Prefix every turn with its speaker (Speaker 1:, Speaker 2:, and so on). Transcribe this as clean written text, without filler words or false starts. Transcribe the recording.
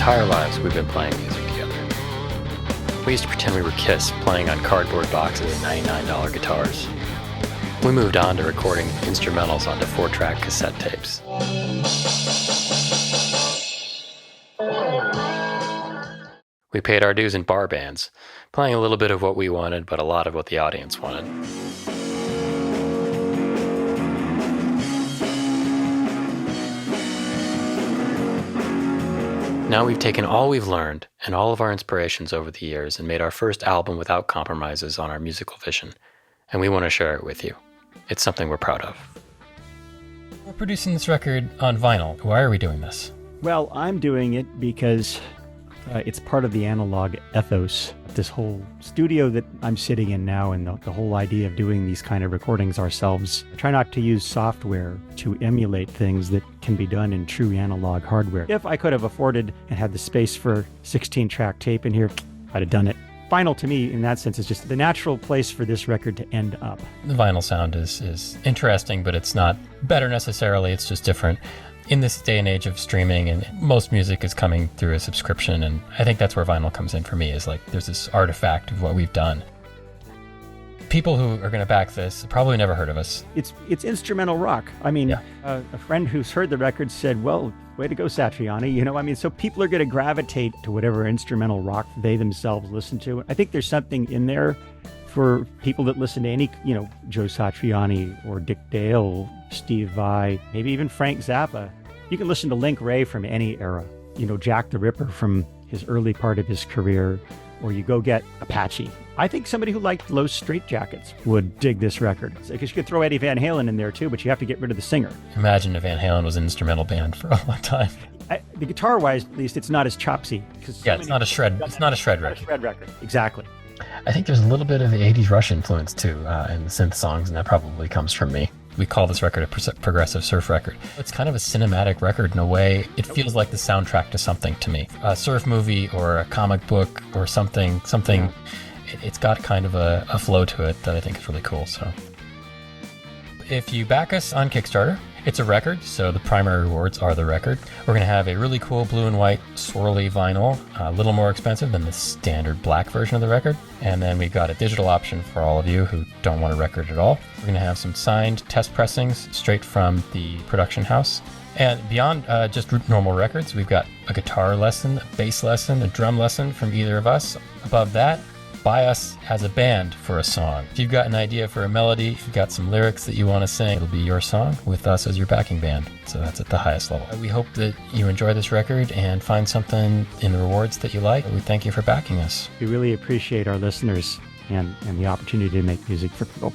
Speaker 1: entire lives we've been playing music together. We used to pretend we were Kiss, playing on cardboard boxes and $99 guitars. We moved on to recording instrumentals onto 4-track cassette tapes. We paid our dues in bar bands, playing a little bit of what we wanted, but a lot of what the audience wanted. Now we've taken all we've learned and all of our inspirations over the years and made our first album without compromises on our musical vision, and we want to share it with you. It's something we're proud of. We're producing this record on vinyl. Why are we doing this?
Speaker 2: Well, I'm doing it because it's part of the analog ethos. This whole studio that I'm sitting in now, and the whole idea of doing these kind of recordings ourselves. I try not to use software to emulate things that can be done in true analog hardware. If I could have afforded and had the space for 16-track tape in here, I'd have done it. Vinyl, to me, in that sense, is just the natural place for this record to end up.
Speaker 1: The vinyl sound is interesting, but it's not better necessarily. It's just different. In this day and age of streaming, and most music is coming through a subscription, and I think that's where vinyl comes in for me, is like there's this artifact of what we've done. People who are going to back this probably never heard of us.
Speaker 2: It's instrumental rock. I mean, yeah. A friend who's heard the record said, well, way to go, Satriani. So people are going to gravitate to whatever instrumental rock they themselves listen to. I think there's something in there for people that listen to any, Joe Satriani or Dick Dale, Steve Vai, maybe even Frank Zappa. You can listen to Link Wray from any era, Jack the Ripper from his early part of his career, or you go get Apache. I think somebody who liked Los Straitjackets would dig this record. Because you could throw Eddie Van Halen in there too, but you have to get rid of the singer.
Speaker 1: Imagine if Van Halen was an instrumental band for a long time.
Speaker 2: The guitar-wise, at least, it's not as chopsy.
Speaker 1: Yeah, it's not a shred. It's not a shred record.
Speaker 2: Shred record, exactly.
Speaker 1: I think there's a little bit of the 80s Rush influence too in the synth songs, and that probably comes from me. We call this record a progressive surf record. It's kind of a cinematic record in a way. It feels like the soundtrack to something to me. A surf movie or a comic book or something. Yeah. It's got kind of a flow to it that I think is really cool. So, if you back us on Kickstarter, it's a record, so the primary rewards are the record. We're going to have a really cool blue and white swirly vinyl, a little more expensive than the standard black version of the record. And then we've got a digital option for all of you who don't want a record at all. We're going to have some signed test pressings straight from the production house. And beyond just normal records, we've got a guitar lesson, a bass lesson, a drum lesson from either of us. Above that, buy us as a band for a song. If you've got an idea for a melody, if you've got some lyrics that you want to sing, it'll be your song with us as your backing band. So that's at the highest level. We hope that you enjoy this record and find something in the rewards that you like. We thank you for backing us.
Speaker 2: We really appreciate our listeners and the opportunity to make music for people.